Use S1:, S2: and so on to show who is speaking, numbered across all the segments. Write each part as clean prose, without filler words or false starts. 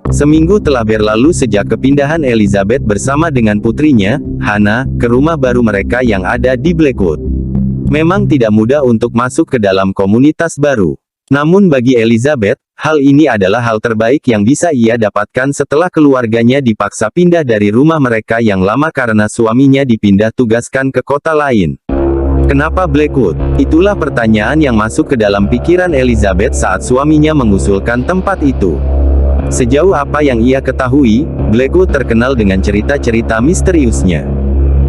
S1: Seminggu telah berlalu sejak kepindahan Elizabeth bersama dengan putrinya, Hannah, ke rumah baru mereka yang ada di Blackwood. Memang tidak mudah untuk masuk ke dalam komunitas baru. Namun bagi Elizabeth, hal ini adalah hal terbaik yang bisa ia dapatkan setelah keluarganya dipaksa pindah dari rumah mereka yang lama karena suaminya dipindah tugaskan ke kota lain. Kenapa Blackwood? Itulah pertanyaan yang masuk ke dalam pikiran Elizabeth saat suaminya mengusulkan tempat itu. Sejauh apa yang ia ketahui, Blackwood terkenal dengan cerita-cerita misteriusnya,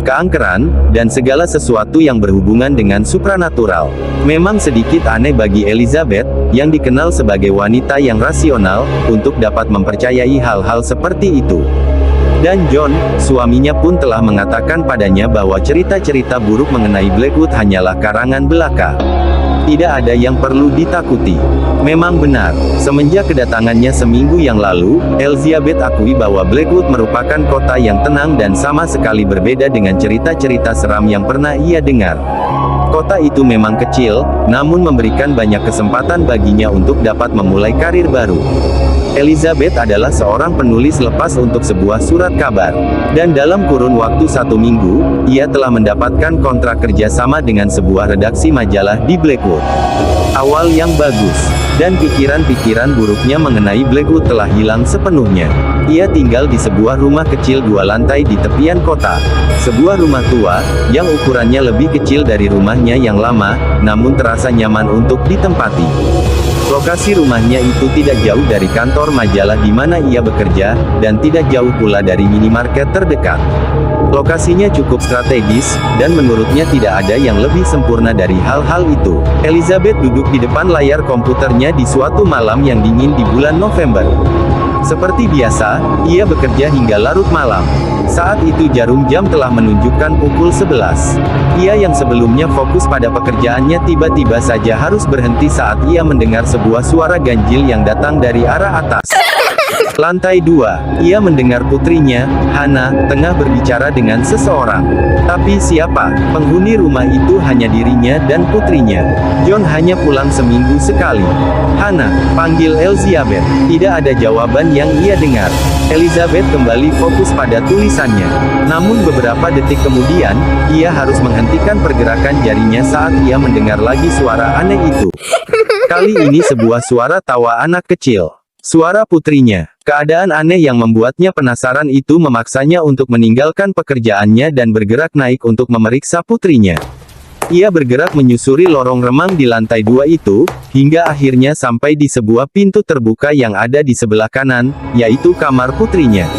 S1: keangkeran, dan segala sesuatu yang berhubungan dengan supranatural. Memang sedikit aneh bagi Elizabeth, yang dikenal sebagai wanita yang rasional, untuk dapat mempercayai hal-hal seperti itu. Dan John, suaminya pun telah mengatakan padanya bahwa cerita-cerita buruk mengenai Blackwood hanyalah karangan belaka. Tidak ada yang perlu ditakuti. Memang benar, semenjak kedatangannya seminggu yang lalu, Elizabeth akui bahwa Blackwood merupakan kota yang tenang dan sama sekali berbeda dengan cerita-cerita seram yang pernah ia dengar. Kota itu memang kecil, namun memberikan banyak kesempatan baginya untuk dapat memulai karir baru. Elizabeth adalah seorang penulis lepas untuk sebuah surat kabar. Dan dalam kurun waktu 1 minggu, ia telah mendapatkan kontrak kerjasama dengan sebuah redaksi majalah di Blackwood. Awal yang bagus, dan pikiran-pikiran buruknya mengenai Blackwood telah hilang sepenuhnya. Ia tinggal di sebuah rumah kecil 2 lantai di tepian kota. Sebuah rumah tua, yang ukurannya lebih kecil dari rumahnya yang lama, namun terasa nyaman untuk ditempati. Lokasi rumahnya itu tidak jauh dari kantor majalah di mana ia bekerja, dan tidak jauh pula dari minimarket terdekat. Lokasinya cukup strategis, dan menurutnya tidak ada yang lebih sempurna dari hal-hal itu. Elizabeth duduk di depan layar komputernya di suatu malam yang dingin di bulan November. Seperti biasa, ia bekerja hingga larut malam. Saat itu jarum jam telah menunjukkan pukul 11. Ia yang sebelumnya fokus pada pekerjaannya tiba-tiba saja harus berhenti saat ia mendengar sebuah suara ganjil yang datang dari arah atas. Lantai 2, ia mendengar putrinya, Hannah, tengah berbicara dengan seseorang. Tapi siapa? Penghuni rumah itu hanya dirinya dan putrinya. John hanya pulang seminggu sekali. Hannah, panggil Elizabeth. Tidak ada jawaban yang ia dengar. Elizabeth kembali fokus pada tulisannya. Namun beberapa detik kemudian, ia harus menghentikan pergerakan jarinya saat ia mendengar lagi suara aneh itu. Kali ini sebuah suara tawa anak kecil. Suara putrinya. Keadaan aneh yang membuatnya penasaran itu memaksanya untuk meninggalkan pekerjaannya dan bergerak naik untuk memeriksa putrinya. Ia bergerak menyusuri lorong remang di lantai 2 itu, hingga akhirnya sampai di sebuah pintu terbuka yang ada di sebelah kanan, yaitu kamar putrinya.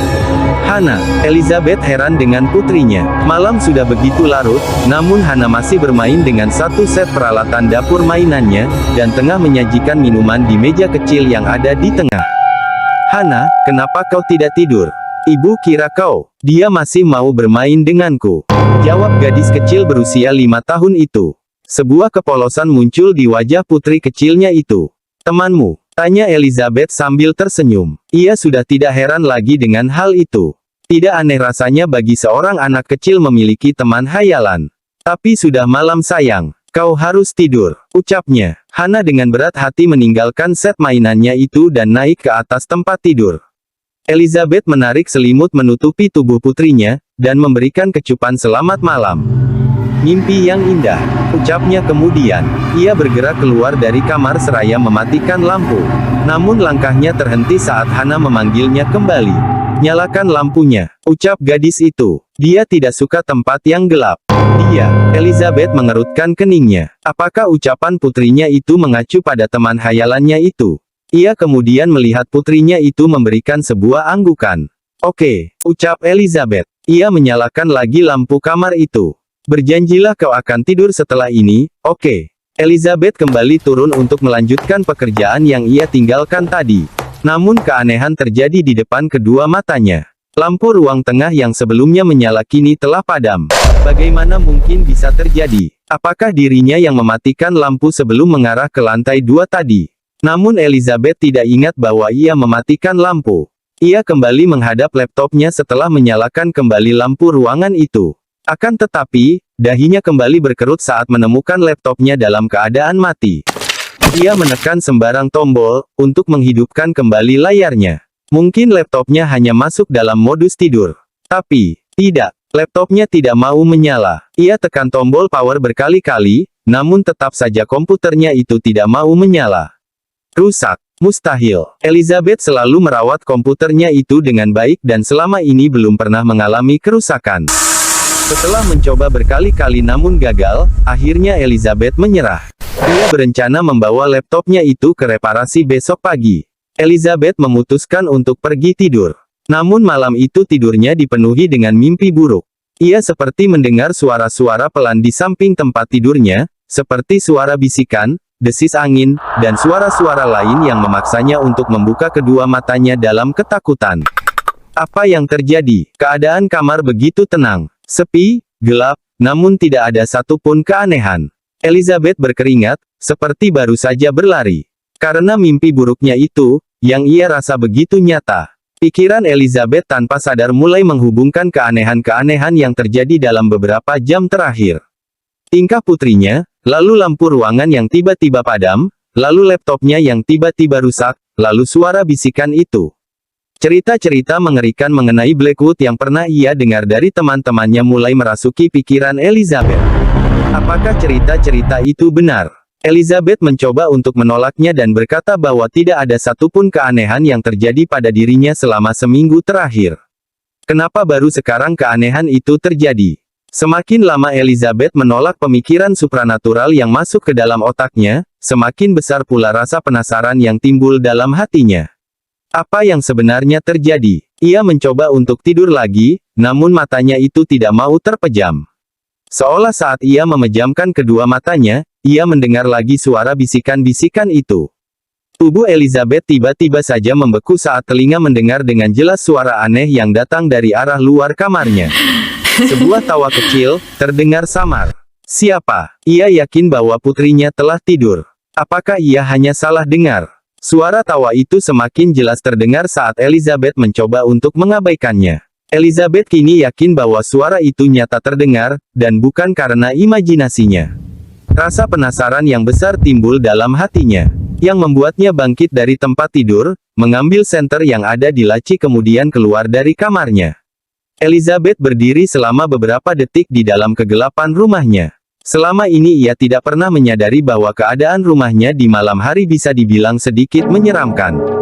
S1: Hannah, Elizabeth heran dengan putrinya. Malam sudah begitu larut, namun Hannah masih bermain dengan satu set peralatan dapur mainannya, dan tengah menyajikan minuman di meja kecil yang ada di tengah. Hannah, kenapa kau tidak tidur? Ibu kira dia masih mau bermain denganku. Jawab gadis kecil berusia 5 tahun itu. Sebuah kepolosan muncul di wajah putri kecilnya itu. Temanmu? Tanya Elizabeth sambil tersenyum. Ia sudah tidak heran lagi dengan hal itu. Tidak aneh rasanya bagi seorang anak kecil memiliki teman hayalan. Tapi sudah malam sayang. Kau harus tidur, ucapnya. Hannah dengan berat hati meninggalkan set mainannya itu dan naik ke atas tempat tidur. Elizabeth menarik selimut menutupi tubuh putrinya, dan memberikan kecupan selamat malam. Mimpi yang indah, ucapnya kemudian. Ia bergerak keluar dari kamar seraya mematikan lampu. Namun langkahnya terhenti saat Hannah memanggilnya kembali. Nyalakan lampunya, ucap gadis itu. Dia tidak suka tempat yang gelap. Elizabeth mengerutkan keningnya. Apakah ucapan putrinya itu mengacu pada teman hayalannya itu? Ia kemudian melihat putrinya itu memberikan sebuah anggukan. Oke, ucap Elizabeth. Ia menyalakan lagi lampu kamar itu. Berjanjilah kau akan tidur setelah ini, oke? Elizabeth kembali turun untuk melanjutkan pekerjaan yang ia tinggalkan tadi. Namun keanehan terjadi di depan kedua matanya. Lampu ruang tengah yang sebelumnya menyala kini telah padam. Bagaimana mungkin bisa terjadi? Apakah dirinya yang mematikan lampu sebelum mengarah ke lantai 2 tadi? Namun Elizabeth tidak ingat bahwa ia mematikan lampu. Ia kembali menghadap laptopnya setelah menyalakan kembali lampu ruangan itu. Akan tetapi, dahinya kembali berkerut saat menemukan laptopnya dalam keadaan mati. Ia menekan sembarang tombol, untuk menghidupkan kembali layarnya. Mungkin laptopnya hanya masuk dalam modus tidur. Tapi, tidak. Laptopnya tidak mau menyala. Ia tekan tombol power berkali-kali, namun tetap saja komputernya itu tidak mau menyala. Rusak. Mustahil. Elizabeth selalu merawat komputernya itu dengan baik dan selama ini belum pernah mengalami kerusakan. Setelah mencoba berkali-kali namun gagal, akhirnya Elizabeth menyerah. Ia berencana membawa laptopnya itu ke reparasi besok pagi. Elizabeth memutuskan untuk pergi tidur. Namun malam itu tidurnya dipenuhi dengan mimpi buruk. Ia seperti mendengar suara-suara pelan di samping tempat tidurnya, seperti suara bisikan, desis angin, dan suara-suara lain yang memaksanya untuk membuka kedua matanya dalam ketakutan. Apa yang terjadi? Keadaan kamar begitu tenang, sepi, gelap, namun tidak ada satupun keanehan. Elizabeth berkeringat, seperti baru saja berlari. Karena mimpi buruknya itu, yang ia rasa begitu nyata. Pikiran Elizabeth tanpa sadar mulai menghubungkan keanehan-keanehan yang terjadi dalam beberapa jam terakhir. Tingkah putrinya, lalu lampu ruangan yang tiba-tiba padam, lalu laptopnya yang tiba-tiba rusak, lalu suara bisikan itu. Cerita-cerita mengerikan mengenai Blackwood yang pernah ia dengar dari teman-temannya mulai merasuki pikiran Elizabeth. Apakah cerita-cerita itu benar? Elizabeth mencoba untuk menolaknya dan berkata bahwa tidak ada satupun keanehan yang terjadi pada dirinya selama seminggu terakhir. Kenapa baru sekarang keanehan itu terjadi? Semakin lama Elizabeth menolak pemikiran supranatural yang masuk ke dalam otaknya, semakin besar pula rasa penasaran yang timbul dalam hatinya. Apa yang sebenarnya terjadi? Ia mencoba untuk tidur lagi, namun matanya itu tidak mau terpejam. Seolah saat ia memejamkan kedua matanya, ia mendengar lagi suara bisikan-bisikan itu. Tubuh Elizabeth tiba-tiba saja membeku saat telinga mendengar dengan jelas suara aneh yang datang dari arah luar kamarnya. Sebuah tawa kecil, terdengar samar. Siapa? Ia yakin bahwa putrinya telah tidur. Apakah ia hanya salah dengar? Suara tawa itu semakin jelas terdengar saat Elizabeth mencoba untuk mengabaikannya. Elizabeth kini yakin bahwa suara itu nyata terdengar, dan bukan karena imajinasinya. Rasa penasaran yang besar timbul dalam hatinya, yang membuatnya bangkit dari tempat tidur, mengambil senter yang ada di laci kemudian keluar dari kamarnya. Elizabeth berdiri selama beberapa detik di dalam kegelapan rumahnya. Selama ini ia tidak pernah menyadari bahwa keadaan rumahnya di malam hari bisa dibilang sedikit menyeramkan.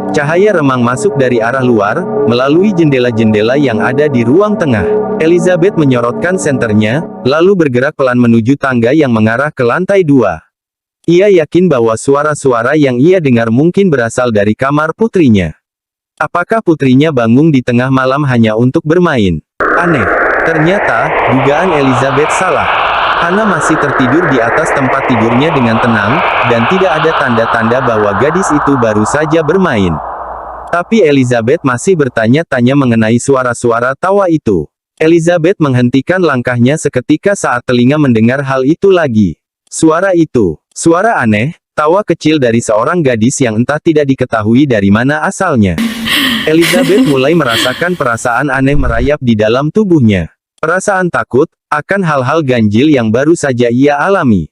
S1: Cahaya remang masuk dari arah luar, melalui jendela-jendela yang ada di ruang tengah. Elizabeth menyorotkan senternya, lalu bergerak pelan menuju tangga yang mengarah ke lantai 2. Ia yakin bahwa suara-suara yang ia dengar mungkin berasal dari kamar putrinya. Apakah putrinya bangun di tengah malam hanya untuk bermain? Aneh. Ternyata, dugaan Elizabeth salah. Hana masih tertidur di atas tempat tidurnya dengan tenang, dan tidak ada tanda-tanda bahwa gadis itu baru saja bermain. Tapi Elizabeth masih bertanya-tanya mengenai suara-suara tawa itu. Elizabeth menghentikan langkahnya seketika saat telinga mendengar hal itu lagi. Suara itu, suara aneh, tawa kecil dari seorang gadis yang entah tidak diketahui dari mana asalnya. Elizabeth mulai merasakan perasaan aneh merayap di dalam tubuhnya. Perasaan takut, akan hal-hal ganjil yang baru saja ia alami.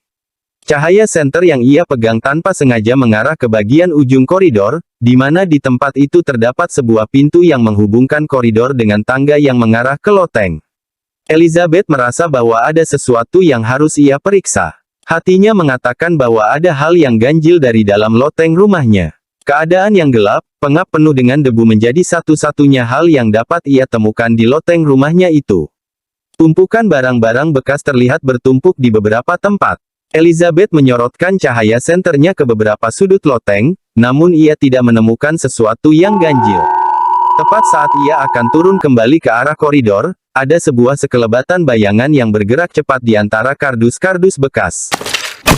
S1: Cahaya senter yang ia pegang tanpa sengaja mengarah ke bagian ujung koridor, di mana di tempat itu terdapat sebuah pintu yang menghubungkan koridor dengan tangga yang mengarah ke loteng. Elizabeth merasa bahwa ada sesuatu yang harus ia periksa. Hatinya mengatakan bahwa ada hal yang ganjil dari dalam loteng rumahnya. Keadaan yang gelap, pengap penuh dengan debu menjadi satu-satunya hal yang dapat ia temukan di loteng rumahnya itu. Tumpukan barang-barang bekas terlihat bertumpuk di beberapa tempat. Elizabeth menyorotkan cahaya senternya ke beberapa sudut loteng, namun ia tidak menemukan sesuatu yang ganjil. Tepat saat ia akan turun kembali ke arah koridor, ada sebuah sekelebatan bayangan yang bergerak cepat di antara kardus-kardus bekas.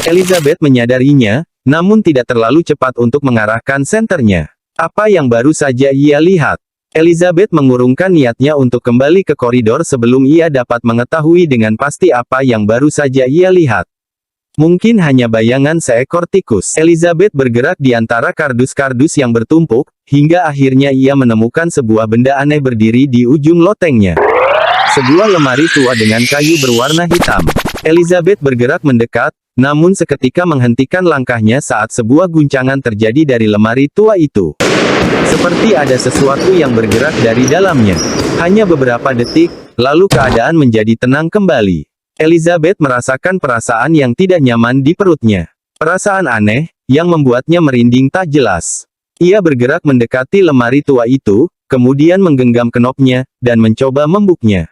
S1: Elizabeth menyadarinya, namun tidak terlalu cepat untuk mengarahkan senternya. Apa yang baru saja ia lihat? Elizabeth mengurungkan niatnya untuk kembali ke koridor sebelum ia dapat mengetahui dengan pasti apa yang baru saja ia lihat. Mungkin hanya bayangan seekor tikus. Elizabeth bergerak di antara kardus-kardus yang bertumpuk, hingga akhirnya ia menemukan sebuah benda aneh berdiri di ujung lotengnya. Sebuah lemari tua dengan kayu berwarna hitam. Elizabeth bergerak mendekat, namun seketika menghentikan langkahnya saat sebuah guncangan terjadi dari lemari tua itu. Seperti ada sesuatu yang bergerak dari dalamnya. Hanya beberapa detik, lalu keadaan menjadi tenang kembali. Elizabeth merasakan perasaan yang tidak nyaman di perutnya. Perasaan aneh, yang membuatnya merinding tak jelas. Ia bergerak mendekati lemari tua itu, kemudian menggenggam knopnya, dan mencoba membukanya.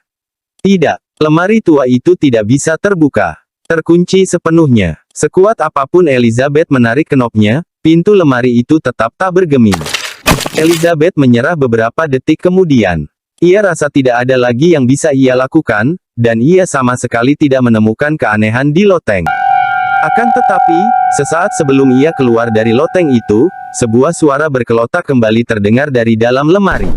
S1: Tidak, lemari tua itu tidak bisa terbuka. Terkunci sepenuhnya. Sekuat apapun Elizabeth menarik knopnya, pintu lemari itu tetap tak bergeming. Elizabeth menyerah beberapa detik kemudian. Ia rasa tidak ada lagi yang bisa ia lakukan, dan ia sama sekali tidak menemukan keanehan di loteng. Akan tetapi, sesaat sebelum ia keluar dari loteng itu, sebuah suara berkelotak kembali terdengar dari dalam lemari.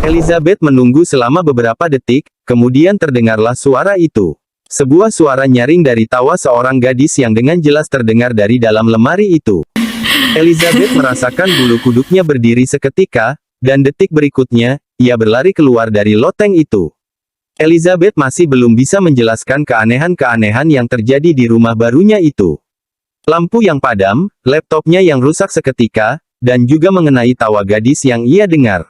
S1: Elizabeth menunggu selama beberapa detik, kemudian terdengarlah suara itu. Sebuah suara nyaring dari tawa seorang gadis yang dengan jelas terdengar dari dalam lemari itu. Elizabeth merasakan bulu kuduknya berdiri seketika, dan detik berikutnya, ia berlari keluar dari loteng itu. Elizabeth masih belum bisa menjelaskan keanehan-keanehan yang terjadi di rumah barunya itu. Lampu yang padam, laptopnya yang rusak seketika, dan juga mengenai tawa gadis yang ia dengar.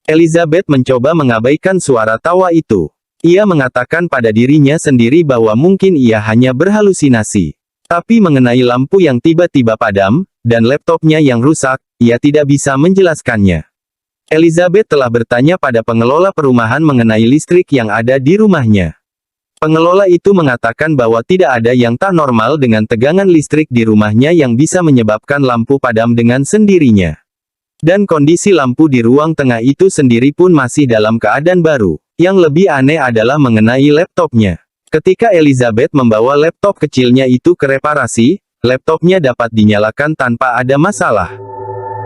S1: Elizabeth mencoba mengabaikan suara tawa itu. Ia mengatakan pada dirinya sendiri bahwa mungkin ia hanya berhalusinasi. Tapi mengenai lampu yang tiba-tiba padam, dan laptopnya yang rusak, ia tidak bisa menjelaskannya. Elizabeth telah bertanya pada pengelola perumahan mengenai listrik yang ada di rumahnya. Pengelola itu mengatakan bahwa tidak ada yang tak normal dengan tegangan listrik di rumahnya yang bisa menyebabkan lampu padam dengan sendirinya. Dan kondisi lampu di ruang tengah itu sendiri pun masih dalam keadaan baru. Yang lebih aneh adalah mengenai laptopnya. Ketika Elizabeth membawa laptop kecilnya itu ke reparasi, laptopnya dapat dinyalakan tanpa ada masalah.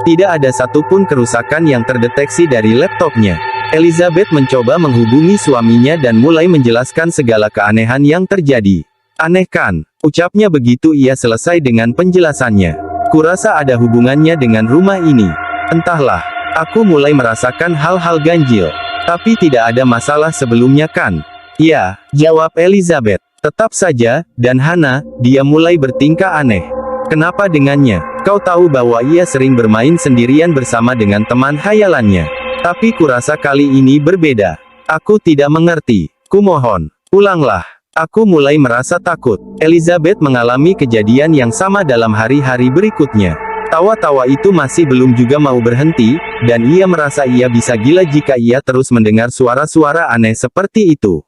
S1: Tidak ada satupun kerusakan yang terdeteksi dari laptopnya. Elizabeth mencoba menghubungi suaminya dan mulai menjelaskan segala keanehan yang terjadi. Aneh kan? Ucapnya begitu ia selesai dengan penjelasannya. Kurasa ada hubungannya dengan rumah ini. Entahlah, aku mulai merasakan hal-hal ganjil. Tapi tidak ada masalah sebelumnya kan? Ya, jawab Elizabeth. Tetap saja, dan Hana, dia mulai bertingkah aneh. Kenapa dengannya? Kau tahu bahwa ia sering bermain sendirian bersama dengan teman khayalannya. Tapi kurasa kali ini berbeda. Aku tidak mengerti. Kumohon, pulanglah. Aku mulai merasa takut. Elizabeth mengalami kejadian yang sama dalam hari-hari berikutnya. Tawa-tawa itu masih belum juga mau berhenti, dan ia merasa ia bisa gila jika ia terus mendengar suara-suara aneh seperti itu.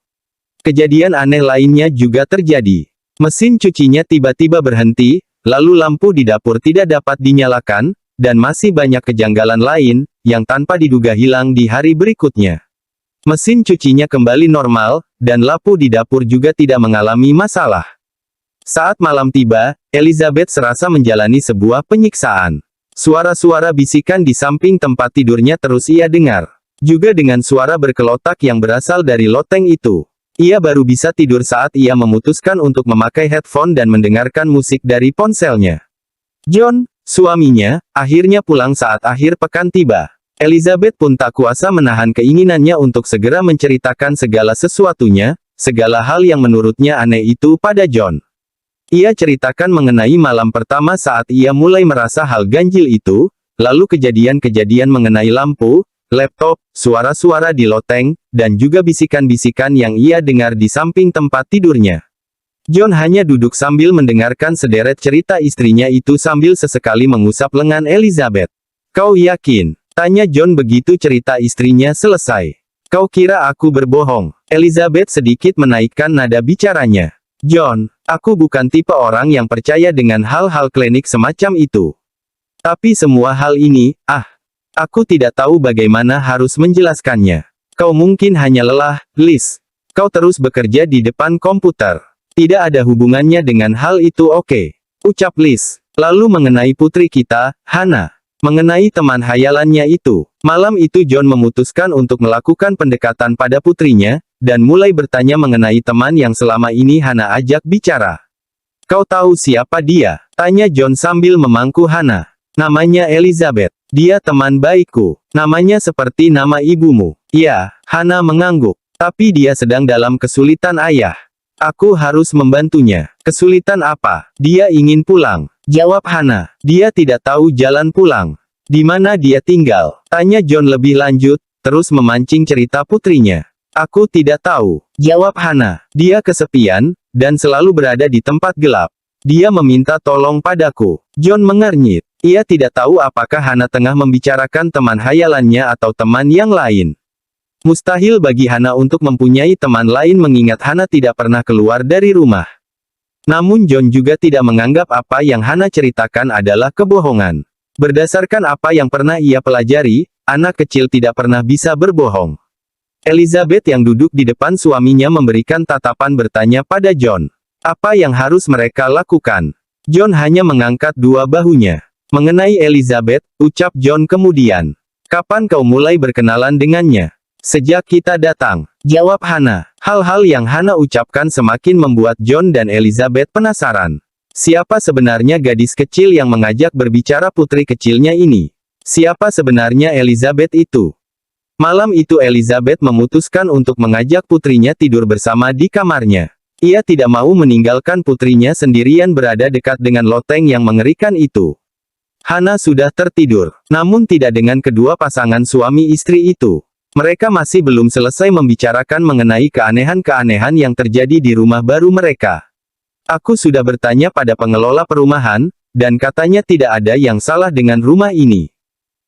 S1: Kejadian aneh lainnya juga terjadi. Mesin cucinya tiba-tiba berhenti, lalu lampu di dapur tidak dapat dinyalakan, dan masih banyak kejanggalan lain, yang tanpa diduga hilang di hari berikutnya. Mesin cucinya kembali normal, dan lampu di dapur juga tidak mengalami masalah. Saat malam tiba, Elizabeth serasa menjalani sebuah penyiksaan. Suara-suara bisikan di samping tempat tidurnya terus ia dengar. Juga dengan suara berkelotak yang berasal dari loteng itu. Ia baru bisa tidur saat ia memutuskan untuk memakai headphone dan mendengarkan musik dari ponselnya. John, suaminya, akhirnya pulang saat akhir pekan tiba. Elizabeth pun tak kuasa menahan keinginannya untuk segera menceritakan segala sesuatunya, segala hal yang menurutnya aneh itu pada John. Ia ceritakan mengenai malam pertama saat ia mulai merasa hal ganjil itu, lalu kejadian-kejadian mengenai lampu, laptop, suara-suara di loteng, dan juga bisikan-bisikan yang ia dengar di samping tempat tidurnya. John hanya duduk sambil mendengarkan sederet cerita istrinya itu sambil sesekali mengusap lengan Elizabeth. Kau yakin? Tanya John begitu cerita istrinya selesai. Kau kira aku berbohong? Elizabeth sedikit menaikkan nada bicaranya. John, aku bukan tipe orang yang percaya dengan hal-hal klinik semacam itu. Tapi semua hal ini, aku tidak tahu bagaimana harus menjelaskannya. Kau mungkin hanya lelah, Liz. Kau terus bekerja di depan komputer. Tidak ada hubungannya dengan hal itu, oke? Ucap Liz. Lalu mengenai putri kita, Hana. Mengenai teman hayalannya itu. Malam itu John memutuskan untuk melakukan pendekatan pada putrinya, dan mulai bertanya mengenai teman yang selama ini Hana ajak bicara. Kau tahu siapa dia? Tanya John sambil memangku Hana. Namanya Elizabeth. Dia teman baikku. Namanya seperti nama ibumu. Ya, Hana mengangguk. Tapi dia sedang dalam kesulitan ayah. Aku harus membantunya. Kesulitan apa? Dia ingin pulang. Jawab Hana. Dia tidak tahu jalan pulang. Di mana dia tinggal? Tanya John lebih lanjut, terus memancing cerita putrinya. Aku tidak tahu. Jawab Hana. Dia kesepian, dan selalu berada di tempat gelap. Dia meminta tolong padaku. John mengernyit. Ia tidak tahu apakah Hana tengah membicarakan teman hayalannya atau teman yang lain. Mustahil bagi Hana untuk mempunyai teman lain mengingat Hana tidak pernah keluar dari rumah. Namun John juga tidak menganggap apa yang Hana ceritakan adalah kebohongan. Berdasarkan apa yang pernah ia pelajari, anak kecil tidak pernah bisa berbohong. Elizabeth yang duduk di depan suaminya memberikan tatapan bertanya pada John. Apa yang harus mereka lakukan? John hanya mengangkat dua bahunya. Mengenai Elizabeth, ucap John kemudian. Kapan kau mulai berkenalan dengannya? Sejak kita datang, jawab Hana. Hal-hal yang Hana ucapkan semakin membuat John dan Elizabeth penasaran. Siapa sebenarnya gadis kecil yang mengajak berbicara putri kecilnya ini? Siapa sebenarnya Elizabeth itu? Malam itu Elizabeth memutuskan untuk mengajak putrinya tidur bersama di kamarnya. Ia tidak mau meninggalkan putrinya sendirian berada dekat dengan loteng yang mengerikan itu. Hana sudah tertidur, namun tidak dengan kedua pasangan suami istri itu. Mereka masih belum selesai membicarakan mengenai keanehan-keanehan yang terjadi di rumah baru mereka. Aku sudah bertanya pada pengelola perumahan, dan katanya tidak ada yang salah dengan rumah ini.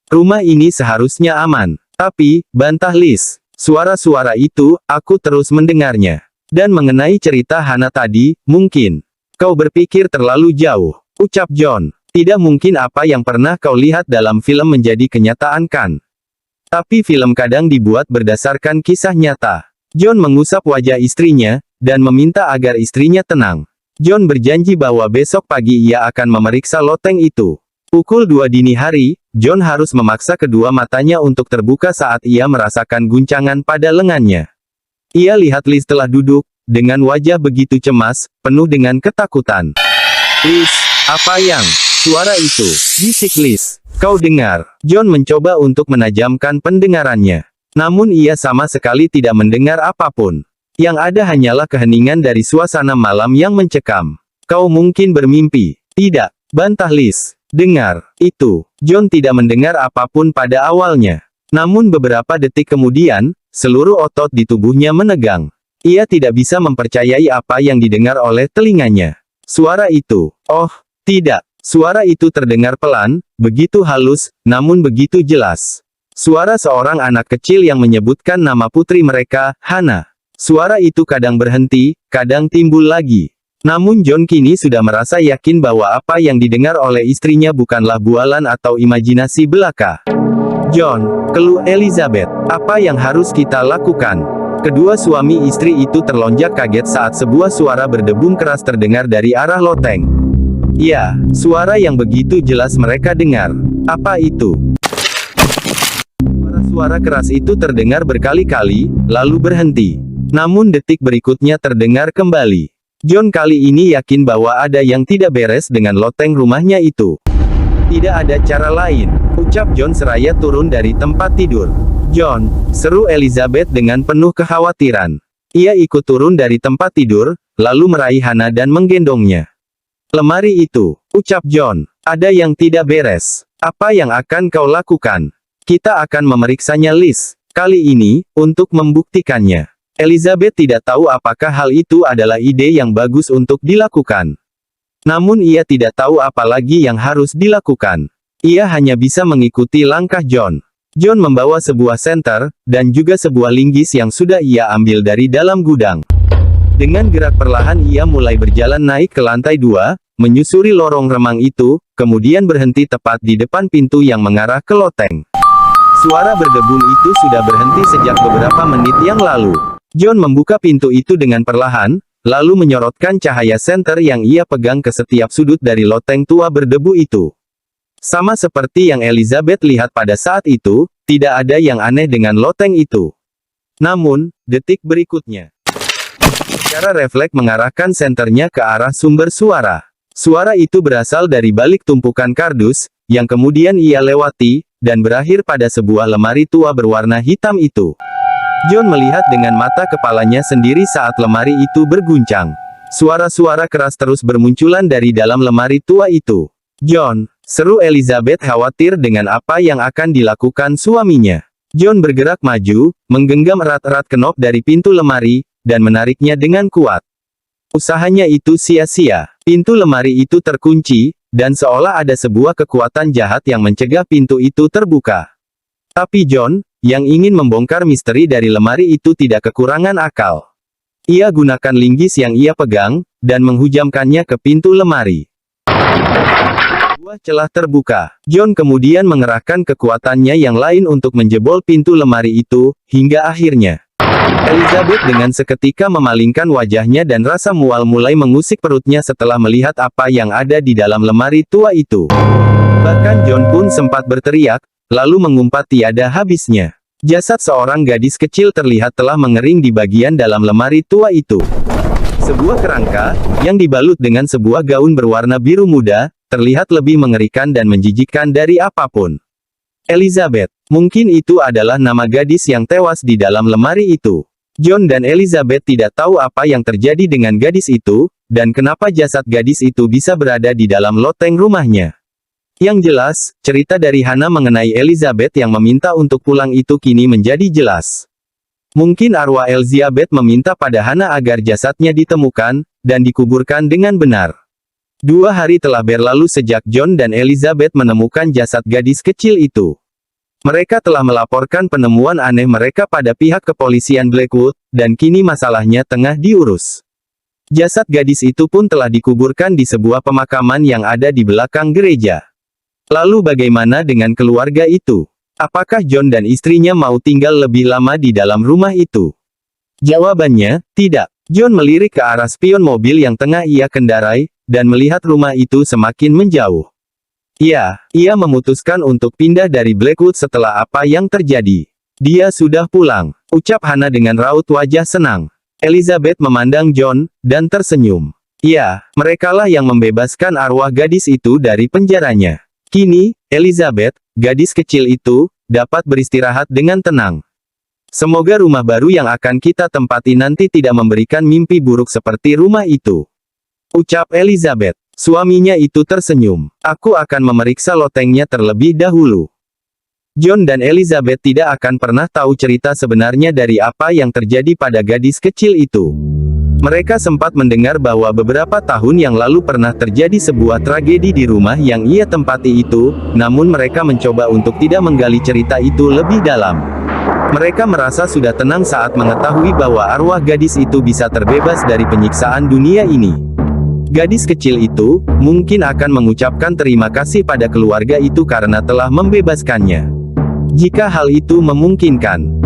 S1: Rumah ini seharusnya aman. Tapi, bantah Liz. Suara-suara itu, aku terus mendengarnya. Dan mengenai cerita Hana tadi, mungkin kau berpikir terlalu jauh, ucap John. Tidak mungkin apa yang pernah kau lihat dalam film menjadi kenyataan kan? Tapi film kadang dibuat berdasarkan kisah nyata. John mengusap wajah istrinya, dan meminta agar istrinya tenang. John berjanji bahwa besok pagi ia akan memeriksa loteng itu. Pukul 2 dini hari, John harus memaksa kedua matanya untuk terbuka saat ia merasakan guncangan pada lengannya. Ia lihat Liz telah duduk, dengan wajah begitu cemas, penuh dengan ketakutan. Liz, apa yang? Suara itu, bisik Liz. Kau dengar? John mencoba untuk menajamkan pendengarannya. Namun ia sama sekali tidak mendengar apapun. Yang ada hanyalah keheningan dari suasana malam yang mencekam. Kau mungkin bermimpi. Tidak, bantah Liz. Dengar, itu. John tidak mendengar apapun pada awalnya. Namun beberapa detik kemudian, seluruh otot di tubuhnya menegang. Ia tidak bisa mempercayai apa yang didengar oleh telinganya. Suara itu, oh, tidak. Suara itu terdengar pelan, begitu halus, namun begitu jelas. Suara seorang anak kecil yang menyebutkan nama putri mereka, Hana. Suara itu kadang berhenti, kadang timbul lagi. Namun John kini sudah merasa yakin bahwa apa yang didengar oleh istrinya bukanlah bualan atau imajinasi belaka. John, keluh Elizabeth, apa yang harus kita lakukan? Kedua suami istri itu terlonjak kaget saat sebuah suara berdebum keras terdengar dari arah loteng. Ya, suara yang begitu jelas mereka dengar. Apa itu? Suara keras itu terdengar berkali-kali, lalu berhenti. Namun detik berikutnya terdengar kembali. John kali ini yakin bahwa ada yang tidak beres dengan loteng rumahnya itu. Tidak ada cara lain, ucap John seraya turun dari tempat tidur. John, seru Elizabeth dengan penuh kekhawatiran. Ia ikut turun dari tempat tidur, lalu meraih Hana dan menggendongnya. Lemari itu, ucap John, ada yang tidak beres. Apa yang akan kau lakukan? Kita akan memeriksanya Liz. Kali ini, untuk membuktikannya. Elizabeth tidak tahu apakah hal itu adalah ide yang bagus untuk dilakukan. Namun ia tidak tahu apa lagi yang harus dilakukan. Ia hanya bisa mengikuti langkah John. John membawa sebuah senter, dan juga sebuah linggis yang sudah ia ambil dari dalam gudang. Dengan gerak perlahan ia mulai berjalan naik ke lantai 2, menyusuri lorong remang itu, kemudian berhenti tepat di depan pintu yang mengarah ke loteng. Suara berdebum itu sudah berhenti sejak beberapa menit yang lalu. John membuka pintu itu dengan perlahan, lalu menyorotkan cahaya senter yang ia pegang ke setiap sudut dari loteng tua berdebu itu. Sama seperti yang Elizabeth lihat pada saat itu, tidak ada yang aneh dengan loteng itu. Namun, detik berikutnya, secara refleks mengarahkan senternya ke arah sumber suara. Suara itu berasal dari balik tumpukan kardus, yang kemudian ia lewati, dan berakhir pada sebuah lemari tua berwarna hitam itu. John melihat dengan mata kepalanya sendiri saat lemari itu berguncang. Suara-suara keras terus bermunculan dari dalam lemari tua itu. "John!" seru Elizabeth khawatir dengan apa yang akan dilakukan suaminya. John bergerak maju, menggenggam erat-erat kenop dari pintu lemari, dan menariknya dengan kuat. Usahanya itu sia-sia. Pintu lemari itu terkunci, dan seolah ada sebuah kekuatan jahat yang mencegah pintu itu terbuka. Tapi John, yang ingin membongkar misteri dari lemari itu tidak kekurangan akal. Ia gunakan linggis yang ia pegang, dan menghujamkannya ke pintu lemari. Sebuah celah terbuka. John kemudian mengerahkan kekuatannya yang lain untuk menjebol pintu lemari itu, hingga akhirnya Elizabeth dengan seketika memalingkan wajahnya dan rasa mual mulai mengusik perutnya setelah melihat apa yang ada di dalam lemari tua itu. Bahkan John pun sempat berteriak, lalu mengumpat tiada habisnya. Jasad seorang gadis kecil terlihat telah mengering di bagian dalam lemari tua itu. Sebuah kerangka, yang dibalut dengan sebuah gaun berwarna biru muda, terlihat lebih mengerikan dan menjijikkan dari apapun. Elizabeth. Mungkin itu adalah nama gadis yang tewas di dalam lemari itu. John dan Elizabeth tidak tahu apa yang terjadi dengan gadis itu, dan kenapa jasad gadis itu bisa berada di dalam loteng rumahnya. Yang jelas, cerita dari Hannah mengenai Elizabeth yang meminta untuk pulang itu kini menjadi jelas. Mungkin arwah Elizabeth meminta pada Hannah agar jasadnya ditemukan, dan dikuburkan dengan benar. 2 hari telah berlalu sejak John dan Elizabeth menemukan jasad gadis kecil itu. Mereka telah melaporkan penemuan aneh mereka pada pihak kepolisian Blackwood, dan kini masalahnya tengah diurus. Jasad gadis itu pun telah dikuburkan di sebuah pemakaman yang ada di belakang gereja. Lalu bagaimana dengan keluarga itu? Apakah John dan istrinya mau tinggal lebih lama di dalam rumah itu? Jawabannya, tidak. John melirik ke arah spion mobil yang tengah ia kendarai, dan melihat rumah itu semakin menjauh. Ya, ia memutuskan untuk pindah dari Blackwood setelah apa yang terjadi. Dia sudah pulang, ucap Hannah dengan raut wajah senang. Elizabeth memandang John, dan tersenyum. Ya, merekalah yang membebaskan arwah gadis itu dari penjaranya. Kini, Elizabeth, gadis kecil itu, dapat beristirahat dengan tenang. Semoga rumah baru yang akan kita tempati nanti tidak memberikan mimpi buruk seperti rumah itu. Ucap Elizabeth. Suaminya itu tersenyum. Aku akan memeriksa lotengnya terlebih dahulu. John dan Elizabeth tidak akan pernah tahu cerita sebenarnya dari apa yang terjadi pada gadis kecil itu. Mereka sempat mendengar bahwa beberapa tahun yang lalu pernah terjadi sebuah tragedi di rumah yang ia tempati itu, namun mereka mencoba untuk tidak menggali cerita itu lebih dalam. Mereka merasa sudah tenang saat mengetahui bahwa arwah gadis itu bisa terbebas dari penyiksaan dunia ini. Gadis kecil itu, mungkin akan mengucapkan terima kasih pada keluarga itu karena telah membebaskannya. Jika hal itu memungkinkan.